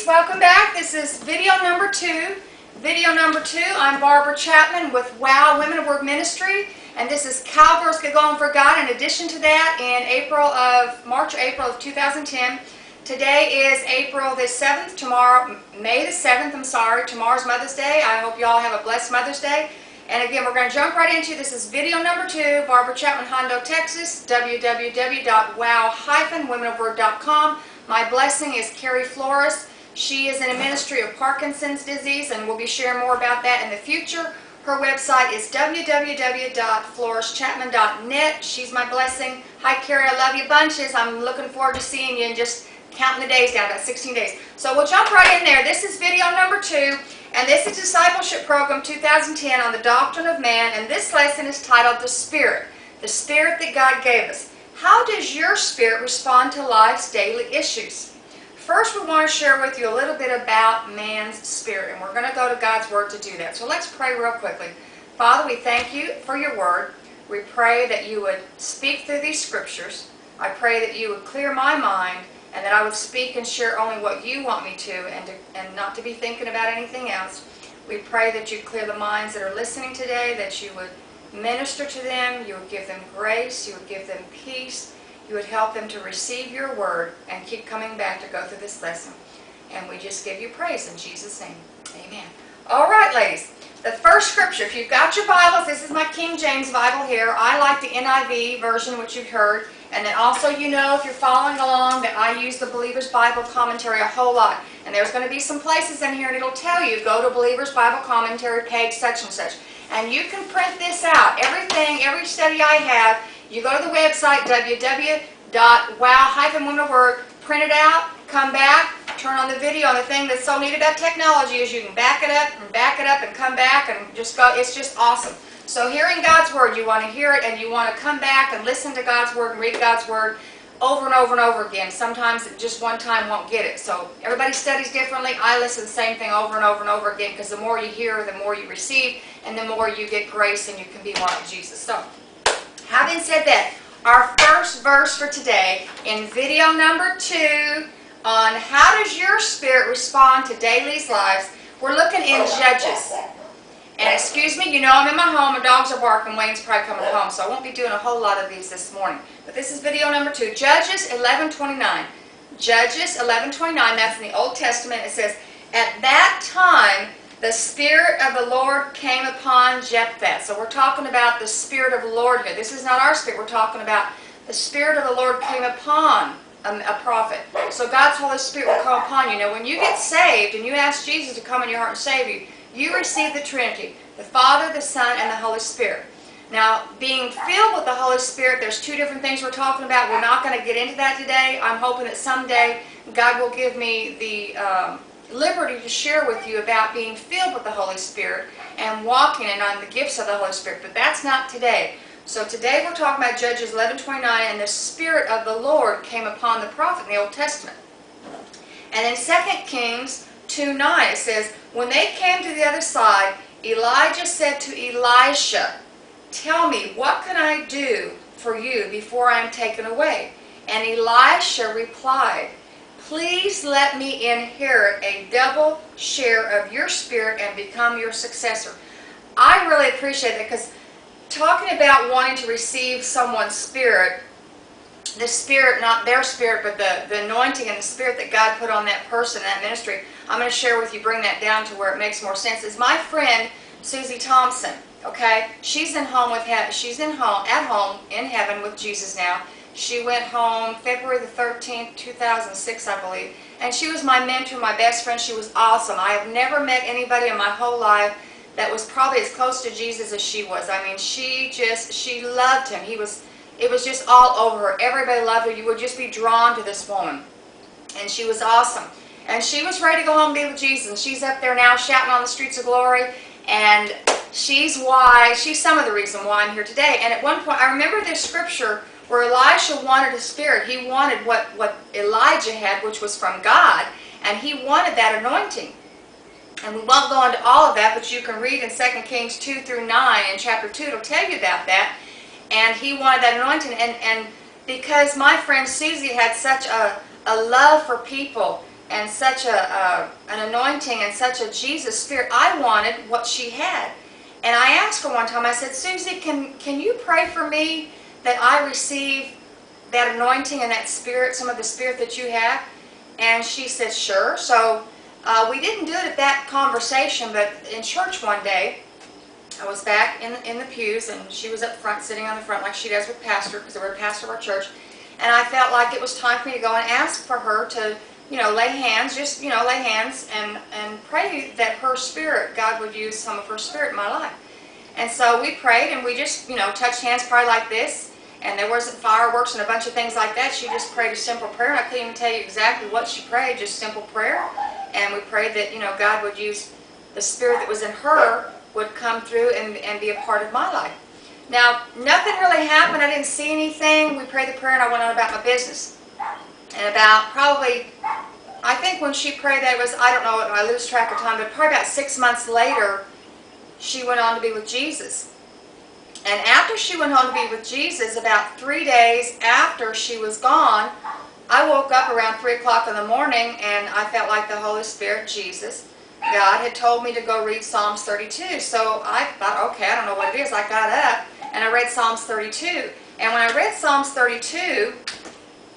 ladies, welcome back. This is video number 2. Video number 2, I'm Barbara Chapman with WOW Women of Word Ministry, and this is Cowgirls Get Going for God. In addition to that, in March or April of 2010, today is April the 7th, tomorrow, May the 7th, I'm sorry, tomorrow's Mother's Day. I hope you all have a blessed Mother's Day. And again, we're going to jump right into, this is video number 2, Barbara Chapman, Hondo, Texas, www.wow-womenofword.com. My blessing is Carrie Flores. She is in a ministry of Parkinson's disease, and we'll be sharing more about that in the future. Her website is www.floreschapman.net. She's my blessing. Hi, Carrie. I love you bunches. I'm looking forward to seeing you and just counting the days down, about 16 days. So we'll jump right in there. This is video number 2. And this is Discipleship Program 2010 on the Doctrine of Man, and this lesson is titled The Spirit that God gave us. How does your spirit respond to life's daily issues? First, we want to share with you a little bit about man's spirit, and we're going to go to God's Word to do that. So let's pray real quickly. Father, we thank you for your Word. We pray that you would speak through these scriptures. I pray that you would clear my mind, and that I would speak and share only what you want me to, and not to be thinking about anything else. We pray that you clear the minds that are listening today, that you would minister to them, you would give them grace, you would give them peace, you would help them to receive your word and keep coming back to go through this lesson. And we just give you praise in Jesus' name. Amen. All right, ladies. The first scripture, if you've got your Bibles, this is my King James Bible here. I like the NIV version, which you've heard. And then also, you know, if you're following along, that I use the Believer's Bible Commentary a whole lot. And there's going to be some places in here, and it'll tell you, go to Believer's Bible Commentary, page such and such. And you can print this out. Every study I have, you go to the website, www.wow-womenofword, print it out, come back, turn on the video. And the thing that's so neat about technology is you can back it up and come back and just go. It's just awesome. So hearing God's Word, you want to hear it and you want to come back and listen to God's Word and read God's Word over and over and over again. Sometimes just one time won't get it. So everybody studies differently. I listen to the same thing over and over and over again, because the more you hear, the more you receive, and the more you get grace and you can be more like Jesus. So having said that, our first verse for today in video number 2 on how does your spirit respond to daily lives, we're looking in Judges. And excuse me, you know I'm in my home, my dogs are barking, Wayne's probably coming home, so I won't be doing a whole lot of these this morning. But this is video number 2, Judges 11:29. Judges 11:29, that's in the Old Testament. It says, at that time the Spirit of the Lord came upon Jephthah. So we're talking about the Spirit of the Lord here. This is not our spirit, we're talking about the Spirit of the Lord came upon a prophet. So God's Holy Spirit will come upon you. Now when you get saved and you ask Jesus to come in your heart and save you, you receive the Trinity, the Father, the Son, and the Holy Spirit. Now, being filled with the Holy Spirit, there's 2 different things we're talking about. We're not going to get into that today. I'm hoping that someday God will give me the liberty to share with you about being filled with the Holy Spirit and walking in on the gifts of the Holy Spirit. But that's not today. So today we're talking about Judges 11:29, and the Spirit of the Lord came upon the prophet in the Old Testament. And in 2 Kings 2:9 it says, when they came to the other side, Elijah said to Elisha, tell me, what can I do for you before I am taken away? And Elisha replied, please let me inherit a double share of your spirit and become your successor. I really appreciate that, because talking about wanting to receive someone's spirit, the spirit, not their spirit, but the anointing and the spirit that God put on that person, that ministry, I'm going to share with you, bring that down to where it makes more sense, is my friend Susie Thompson. Okay, she's at home in heaven with Jesus now. She went home February the 13th, 2006, I believe, and she was my mentor, my best friend. She was awesome. I have never met anybody in my whole life that was probably as close to Jesus as she was. I mean, she loved him. It was just all over her. Everybody loved her. You would just be drawn to this woman. And she was awesome. And she was ready to go home and be with Jesus. And she's up there now shouting on the streets of glory. And she's some of the reason why I'm here today. And at one point, I remember this scripture where Elisha wanted a spirit. He wanted what Elijah had, which was from God. And he wanted that anointing. And we won't go into all of that, but you can read in 2 Kings 2-9 in chapter 2. It'll tell you about that. And he wanted that anointing. And because my friend Susie had such a love for people, and such an anointing and such a Jesus spirit. I wanted what she had. And I asked her one time, I said, Susie, can you pray for me that I receive that anointing and that spirit, some of the spirit that you have? And she said, sure. So we didn't do it at that conversation, but in church one day, I was back in the pews, and she was up front, sitting on the front like she does with pastor, because we're a pastor of our church. And I felt like it was time for me to go and ask for her to, lay hands, lay hands and pray that her spirit, God would use some of her spirit in my life. And so we prayed, and we just, touched hands probably like this, and there wasn't fireworks and a bunch of things like that. She just prayed a simple prayer, and I couldn't even tell you exactly what she prayed, just simple prayer. And we prayed that, God would use the spirit that was in her would come through and be a part of my life. Now, nothing really happened. I didn't see anything. We prayed the prayer, and I went on about my business. And about probably, I think when she prayed that, it was, I don't know, I lose track of time, but probably about 6 months later, she went on to be with Jesus. And after she went on to be with Jesus, about 3 days after she was gone, I woke up around 3 o'clock in the morning, and I felt like the Holy Spirit, Jesus, God had told me to go read Psalms 32. So I thought, okay, I don't know what it is. I got up and I read Psalms 32. And when I read Psalms 32,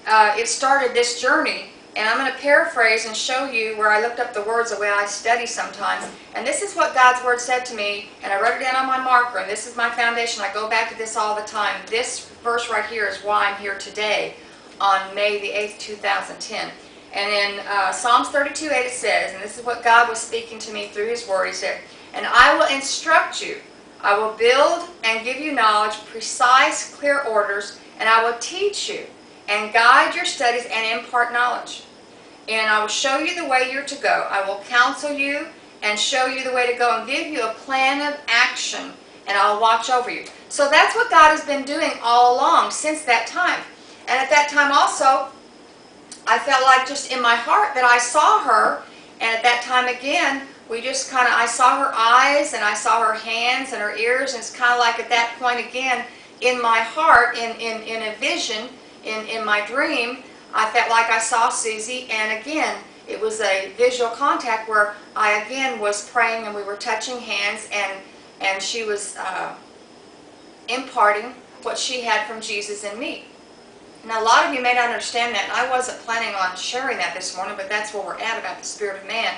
it started this journey. And I'm going to paraphrase and show you where I looked up the words the way I study sometimes. And this is what God's Word said to me. And I wrote it down on my marker. And this is my foundation. I go back to this all the time. This verse right here is why I'm here today on May the 8th, 2010. And in Psalms 32:8 it says, and this is what God was speaking to me through His Word, He said, and I will instruct you, I will build and give you knowledge, precise, clear orders, and I will teach you and guide your studies and impart knowledge. And I will show you the way you're to go. I will counsel you and show you the way to go and give you a plan of action, and I'll watch over you. So that's what God has been doing all along since that time. And at that time also, I felt like just in my heart that I saw her, and at that time again, we just kind of, I saw her eyes and I saw her hands and her ears, and it's kind of like at that point again, in my heart, in a vision, in my dream, I felt like I saw Susie, and again, it was a visual contact where I again was praying and we were touching hands, and she was imparting what she had from Jesus in me. Now, a lot of you may not understand that, and I wasn't planning on sharing that this morning, but that's where we're at about the spirit of man.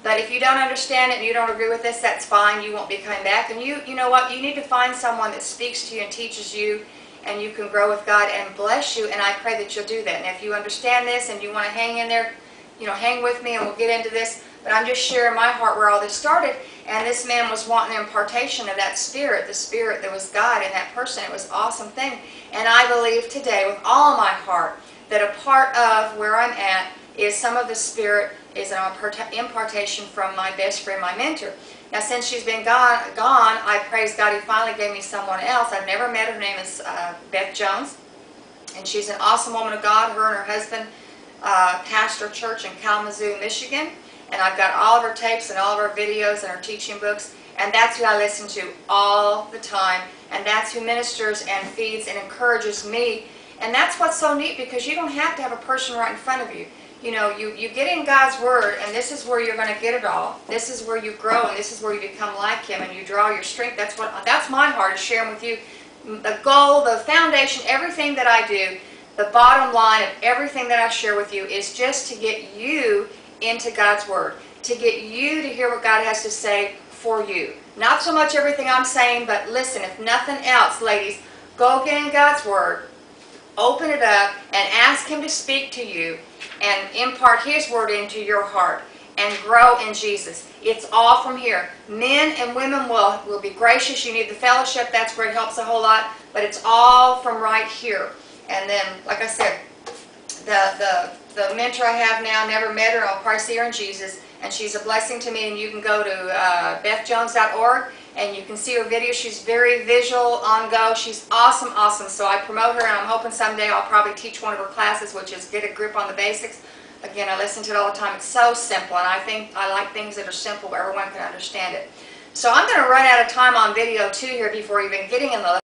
But if you don't understand it and you don't agree with this, that's fine. You won't be coming back. And you know what? You need to find someone that speaks to you and teaches you, and you can grow with God and bless you, and I pray that you'll do that. And if you understand this and you want to hang in there, hang with me and we'll get into this. But I'm just sharing my heart where all this started. And this man was wanting an impartation of that spirit, the spirit that was God in that person. It was an awesome thing. And I believe today with all my heart that a part of where I'm at is some of the spirit is an impartation from my best friend, my mentor. Now, since she's been gone, I praise God, He finally gave me someone else. I've never met her. Her name is Beth Jones. And she's an awesome woman of God. Her and her husband pastor a church in Kalamazoo, Michigan. And I've got all of her tapes and all of her videos and her teaching books. And that's who I listen to all the time. And that's who ministers and feeds and encourages me. And that's what's so neat, because you don't have to have a person right in front of you. You get in God's Word, and this is where you're going to get it all. This is where you grow, and this is where you become like Him, and you draw your strength. That's my heart, is sharing with you the goal, the foundation, everything that I do. The bottom line of everything that I share with you is just to get you into God's Word, to get you to hear what God has to say for you. Not so much everything I'm saying, but listen, if nothing else, ladies, go get in God's Word, open it up, and ask Him to speak to you and impart His Word into your heart and grow in Jesus. It's all from here. Men and women will be gracious. You need the fellowship. That's where it helps a whole lot. But it's all from right here. And then, like I said, the mentor I have now, never met her. I'll probably see her in Jesus. And she's a blessing to me. And you can go to bethjones.org and you can see her video. She's very visual, on go. She's awesome, awesome. So I promote her, and I'm hoping someday I'll probably teach one of her classes, which is Get a Grip on the Basics. Again, I listen to it all the time. It's so simple, and I like things that are simple where everyone can understand it. So I'm going to run out of time on video too here before even getting in the